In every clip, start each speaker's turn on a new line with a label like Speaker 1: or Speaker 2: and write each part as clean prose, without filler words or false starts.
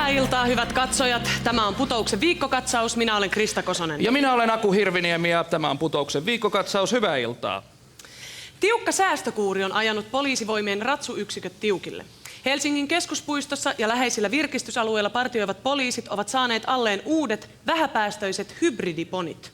Speaker 1: Hyvää iltaa, hyvät katsojat. Tämä on Putouksen viikkokatsaus. Minä olen Krista Kosonen.
Speaker 2: Ja minä olen Aku Hirviniemi ja tämä on Putouksen viikkokatsaus. Hyvää iltaa.
Speaker 1: Tiukka säästökuuri on ajanut poliisivoimien ratsuyksiköt tiukille. Helsingin keskuspuistossa ja läheisillä virkistysalueilla partioivat poliisit ovat saaneet alleen uudet, vähäpäästöiset hybridiponit.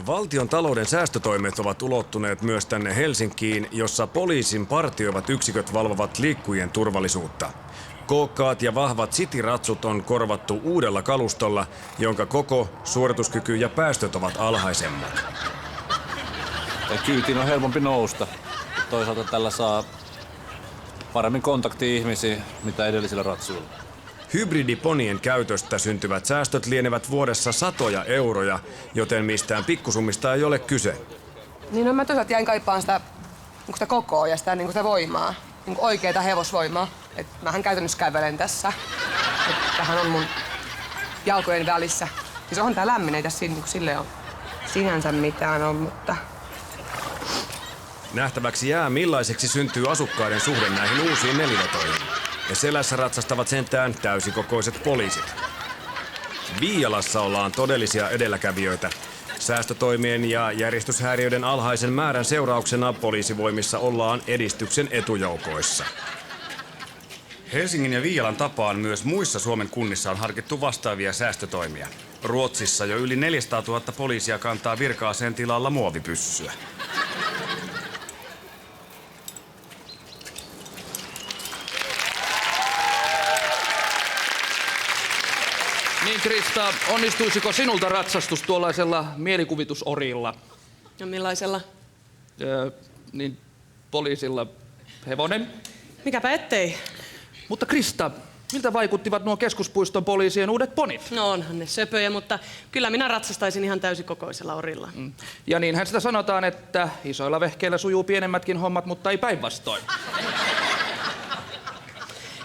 Speaker 3: Valtion talouden säästötoimet ovat ulottuneet myös tänne Helsinkiin, jossa poliisin partioivat yksiköt valvovat liikkujien turvallisuutta. Kookkaat ja vahvat City-ratsut on korvattu uudella kalustolla, jonka koko, suorituskyky ja päästöt ovat alhaisemmat.
Speaker 4: Ja kyytiin on helpompi nousta. Toisaalta tällä saa paremmin kontaktia ihmisiin, mitä edellisillä ratsuilla.
Speaker 3: Hybridiponien käytöstä syntyvät säästöt lienevät vuodessa satoja euroja, joten mistään pikkusummista ei ole kyse.
Speaker 5: Niin no mä toisaalta jäin kaipaan sitä kokoa ja sitä voimaa, oikeaa hevosvoimaa. Et mähän käytännössä kävelen tässä. Tähän on mun jalkojen välissä. Siis onhan tää lämmin, ei tässä sille ole sinänsä mitään on, mutta...
Speaker 3: Nähtäväksi jää, millaiseksi syntyy asukkaiden suhde näihin uusiin nelivetoihin. Ja selässä ratsastavat sentään täysikokoiset poliisit. Viialassa ollaan todellisia edelläkävijöitä. Säästötoimien ja järjestyshäiriöiden alhaisen määrän seurauksena poliisivoimissa ollaan edistyksen etujoukoissa. Helsingin ja Viialan tapaan myös muissa Suomen kunnissa on harkittu vastaavia säästötoimia. Ruotsissa jo yli 400 000 poliisia kantaa virka-aseen tilalla muovipyssyä.
Speaker 2: Niin Krista, onnistuisiko sinulta ratsastus tuollaisella mielikuvitusorilla?
Speaker 1: Ja millaisella?
Speaker 2: Niin poliisilla hevonen.
Speaker 1: Mikäpä ettei.
Speaker 2: Mutta Krista, miltä vaikuttivat nuo keskuspuiston poliisien uudet ponit?
Speaker 1: No onhan ne söpöjä, mutta kyllä minä ratsastaisin ihan täysikokoisella orilla.
Speaker 2: Ja niinhän sitä sanotaan, että isoilla vehkeillä sujuu pienemmätkin hommat, mutta ei päinvastoin.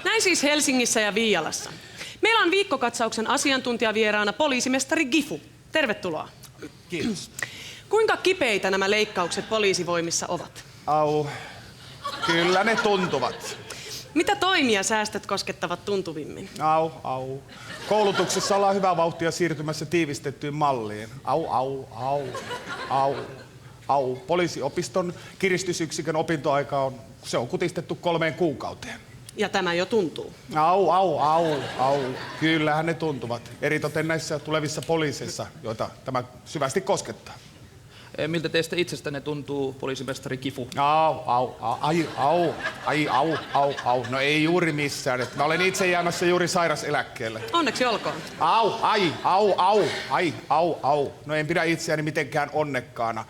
Speaker 1: Näin siis Helsingissä ja Viialassa. Meillä on viikkokatsauksen asiantuntijavieraana poliisimestari Gifu. Tervetuloa.
Speaker 6: Kiitos.
Speaker 1: Kuinka kipeitä nämä leikkaukset poliisivoimissa ovat?
Speaker 6: Au. Kyllä ne tuntuvat.
Speaker 1: Mitä toimia säästöt koskettavat tuntuvimmin?
Speaker 6: Au. Koulutuksessa ollaan hyvää vauhtia siirtymässä tiivistettyyn malliin. Au. Poliisiopiston kiristysyksikön opintoaika on kutistettu 3 kuukauteen.
Speaker 1: Ja tämä jo tuntuu.
Speaker 6: Au. Kyllähän ne tuntuvat. Eritoten näissä tulevissa poliiseissa, joita tämä syvästi koskettaa.
Speaker 2: Miltä teistä itsestänne tuntuu, poliisimestari Gifu?
Speaker 6: Au. No ei juuri missään. Mä olen itse jäämässä juuri sairaseläkkeelle.
Speaker 1: Onneksi olkoon.
Speaker 6: Au. No en pidä itseäni mitenkään onnekkaana.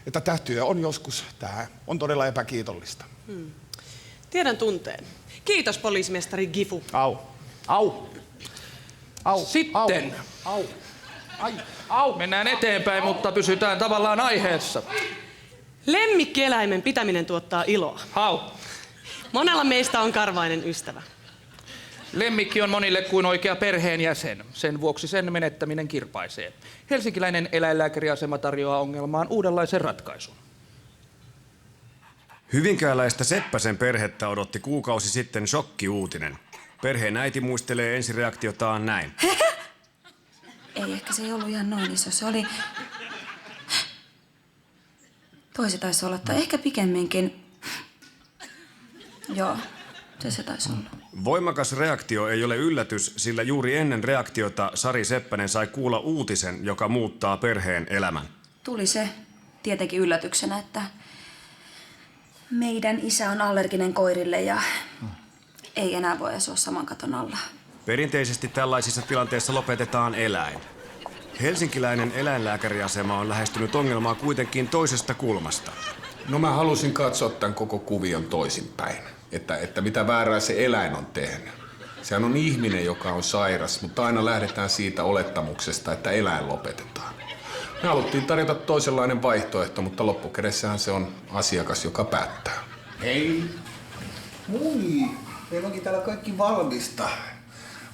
Speaker 6: Että tämä työ on joskus, tää on todella epäkiitollista.
Speaker 1: Tiedän tunteen. Kiitos, poliisimestari Gifu.
Speaker 6: Au.
Speaker 2: Sitten.
Speaker 6: Au.
Speaker 2: Mennään eteenpäin, mutta pysytään tavallaan aiheessa.
Speaker 1: Lemmikkieläimen pitäminen tuottaa iloa.
Speaker 2: Hau.
Speaker 1: Monella meistä on karvainen ystävä.
Speaker 2: Lemmikki on monille kuin oikea perheenjäsen. Sen vuoksi sen menettäminen kirpaisee. Helsinkiläinen eläinlääkäriasema tarjoaa ongelmaan uudenlaisen ratkaisun.
Speaker 3: Hyvinkääläistä Seppäsen perhettä odotti kuukausi sitten shokkiuutinen. Perheen äiti muistelee ensireaktiotaan näin.
Speaker 7: Ei, ehkä se ei ollut ihan noin iso. Se oli... Toisi taisi olla, tai ehkä pikemminkin... Joo, se taisi olla.
Speaker 3: Voimakas reaktio ei ole yllätys, sillä juuri ennen reaktiota Sari Seppänen sai kuulla uutisen, joka muuttaa perheen elämän.
Speaker 7: Tuli se tietenkin yllätyksenä, että meidän isä on allerginen koirille ja ei enää voi asua saman katon alla.
Speaker 3: Perinteisesti tällaisissa tilanteissa lopetetaan eläin. Helsinkiläinen eläinlääkäriasema on lähestynyt ongelmaa kuitenkin toisesta kulmasta.
Speaker 8: No mä halusin katsoa tämän koko kuvion toisinpäin. Että mitä väärää se eläin on tehnyt. Sehän on ihminen, joka on sairas, mutta aina lähdetään siitä olettamuksesta, että eläin lopetetaan. Me haluttiin tarjota toisenlainen vaihtoehto, mutta loppukädessähän se on asiakas, joka päättää.
Speaker 9: Hei! Moi! Meillä onkin täällä kaikki valmista.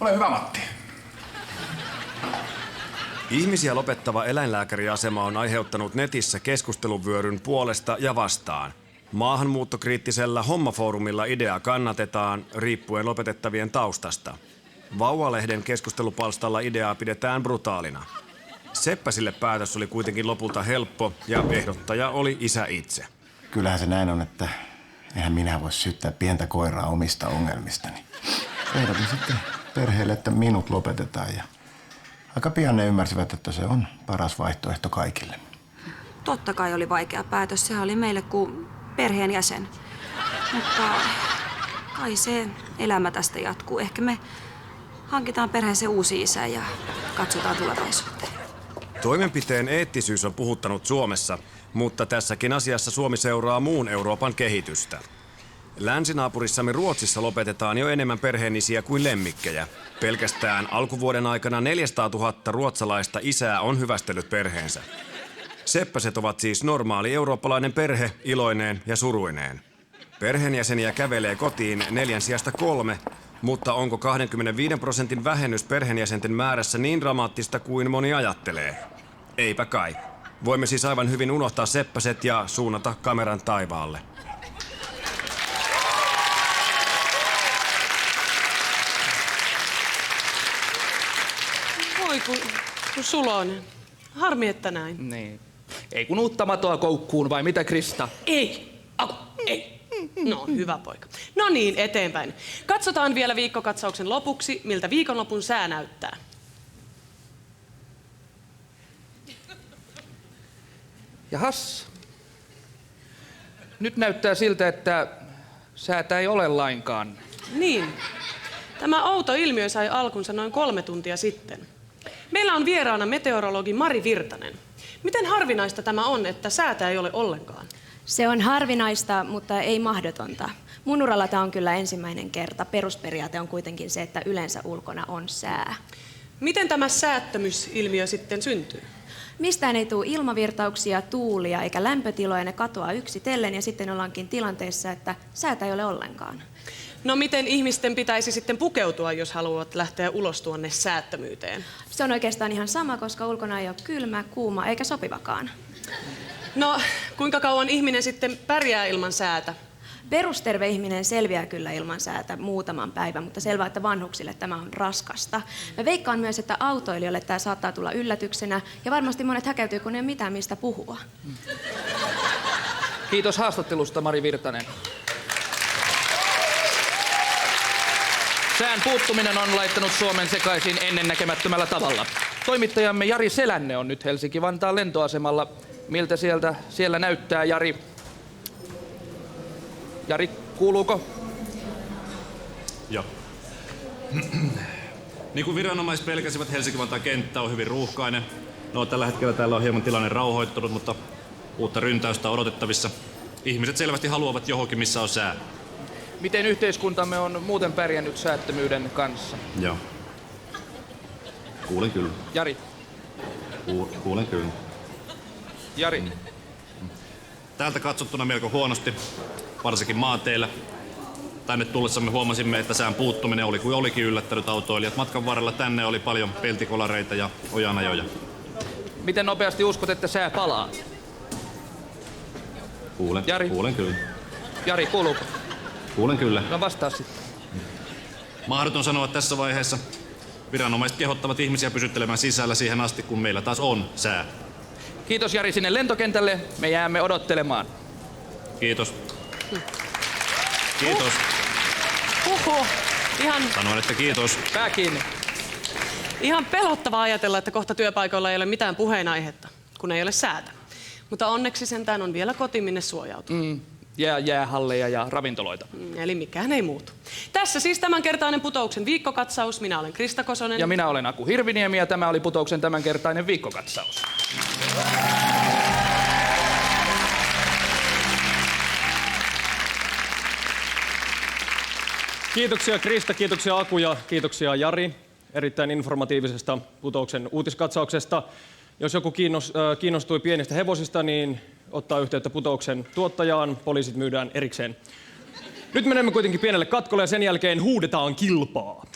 Speaker 9: Ole hyvä, Matti.
Speaker 3: Ihmisiä lopettava eläinlääkäriasema on aiheuttanut netissä keskusteluvyöryn puolesta ja vastaan. Maahanmuuttokriittisellä Hommafoorumilla ideaa kannatetaan riippuen lopetettavien taustasta. Vauvalehden keskustelupalstalla ideaa pidetään brutaalina. Seppäsille päätös oli kuitenkin lopulta helppo ja ehdottaja oli isä itse.
Speaker 9: Kyllähän se näin on, että eihän minä voi syyttää pientä koiraa omista ongelmistani. Ehdotin sitten perheelle, että minut lopetetaan ja aika pian ne ymmärsivät, että se on paras vaihtoehto kaikille.
Speaker 7: Totta kai oli vaikea päätös. Sehän oli meille kuin perheenjäsen. Mutta kai se elämä tästä jatkuu. Ehkä me hankitaan perheeseen uusi isä ja katsotaan tulevaisuuteen.
Speaker 3: Toimenpiteen eettisyys on puhuttanut Suomessa, mutta tässäkin asiassa Suomi seuraa muun Euroopan kehitystä. Länsinaapurissamme Ruotsissa lopetetaan jo enemmän perheenisiä kuin lemmikkejä. Pelkästään alkuvuoden aikana 400 000 ruotsalaista isää on hyvästellyt perheensä. Seppäset ovat siis normaali eurooppalainen perhe, iloineen ja suruineen. Perheenjäseniä kävelee kotiin 4 sijasta 3, mutta onko 25% vähennys perheenjäsenten määrässä niin dramaattista kuin moni ajattelee? Eipä kai. Voimme siis aivan hyvin unohtaa seppäset ja suunnata kameran taivaalle.
Speaker 1: Voi kun Sulonen. Harmi, että näin.
Speaker 2: Niin. Ei kun uutta matoa koukkuun, vai mitä Krista?
Speaker 1: Ei. Aku, ei. No, hyvä poika. No niin, eteenpäin. Katsotaan vielä viikkokatsauksen lopuksi, miltä viikonlopun sää näyttää.
Speaker 2: Jahas. Nyt näyttää siltä, että säätä ei ole lainkaan.
Speaker 1: Niin. Tämä outo ilmiö sai alkunsa noin 3 tuntia sitten. Meillä on vieraana meteorologi Mari Virtanen. Miten harvinaista tämä on, että säätä ei ole ollenkaan?
Speaker 10: Se on harvinaista, mutta ei mahdotonta. Mun uralla tämä on kyllä ensimmäinen kerta. Perusperiaate on kuitenkin se, että yleensä ulkona on sää.
Speaker 1: Miten tämä säättömyysilmiö sitten syntyy?
Speaker 10: Mistään ei tule ilmavirtauksia, tuulia eikä lämpötiloja, ne katoaa yksitellen ja sitten ollaankin tilanteessa, että säätä ei ole ollenkaan.
Speaker 1: No miten ihmisten pitäisi sitten pukeutua, jos haluavat lähteä ulos tuonne säättömyyteen?
Speaker 10: Se on oikeastaan ihan sama, koska ulkona ei ole kylmä, kuuma eikä sopivakaan.
Speaker 1: No, kuinka kauan ihminen sitten pärjää ilman säätä?
Speaker 10: Perusterve ihminen selviää kyllä ilman säätä muutaman päivän, mutta selvää, että vanhuksille tämä on raskasta. Mä veikkaan myös, että autoilijoille tämä saattaa tulla yllätyksenä ja varmasti monet häkeltyy, kun ei ole mitään mistä puhua.
Speaker 2: Kiitos haastattelusta, Mari Virtanen. Sään puuttuminen on laittanut Suomen sekaisin ennennäkemättömällä tavalla. Toimittajamme Jari Selänne on nyt Helsinki-Vantaan lentoasemalla. Miltä siellä näyttää, Jari? Jari, kuuluuko?
Speaker 11: Joo. Niin kuin viranomaiset pelkäsivät, Helsinki-Vantaan kenttä on hyvin ruuhkainen. No, tällä hetkellä täällä on hieman tilanne rauhoittunut, mutta uutta ryntäystä on odotettavissa. Ihmiset selvästi haluavat johonkin, missä on sää.
Speaker 2: Miten yhteiskuntamme on muuten pärjännyt säättömyyden kanssa?
Speaker 11: Joo. Kuulen kyllä.
Speaker 2: Jari.
Speaker 11: Kuulen kyllä.
Speaker 2: Jari.
Speaker 11: Täältä katsottuna melko huonosti, varsinkin maanteillä. Tänne tullessamme huomasimme, että sään puuttuminen oli kuin olikin yllättänyt autoilijat. Matkan varrella tänne oli paljon peltikolareita ja ojanajoja.
Speaker 2: Miten nopeasti uskot, että sää palaa?
Speaker 11: Kuulen.
Speaker 2: Jari.
Speaker 11: Kuulen kyllä.
Speaker 2: Jari, kuuluuko?
Speaker 11: Kuulen kyllä.
Speaker 2: No vastaa sitten.
Speaker 11: Mahdoton sanoa tässä vaiheessa. Viranomaiset kehottavat ihmisiä pysyttelemään sisällä siihen asti, kun meillä taas on sää.
Speaker 2: Kiitos Jari sinne lentokentälle. Me jäämme odottelemaan.
Speaker 11: Kiitos. Kiitos.
Speaker 1: Ihan...
Speaker 11: Sanoin, että kiitos.
Speaker 1: Pää kiinni. Ihan pelottavaa ajatella, että kohta työpaikoilla ei ole mitään puheenaihetta, kun ei ole säätä. Mutta onneksi sentään on vielä koti, minne suojautua.
Speaker 2: Jäähalleja ja ravintoloita.
Speaker 1: Eli mikään ei muutu. Tässä siis tämänkertainen Putouksen viikkokatsaus. Minä olen Krista Kosonen.
Speaker 2: Ja minä olen Aku Hirviniemi ja tämä oli Putouksen tämänkertainen viikkokatsaus.
Speaker 12: Kiitoksia Krista, kiitoksia Aku ja kiitoksia Jari erittäin informatiivisesta Putouksen uutiskatsauksesta. Jos joku kiinnostui pienistä hevosista, niin ottaa yhteyttä Putouksen tuottajaan. Poliisit myydään erikseen. Nyt menemme kuitenkin pienelle katkolle ja sen jälkeen huudetaan kilpaa.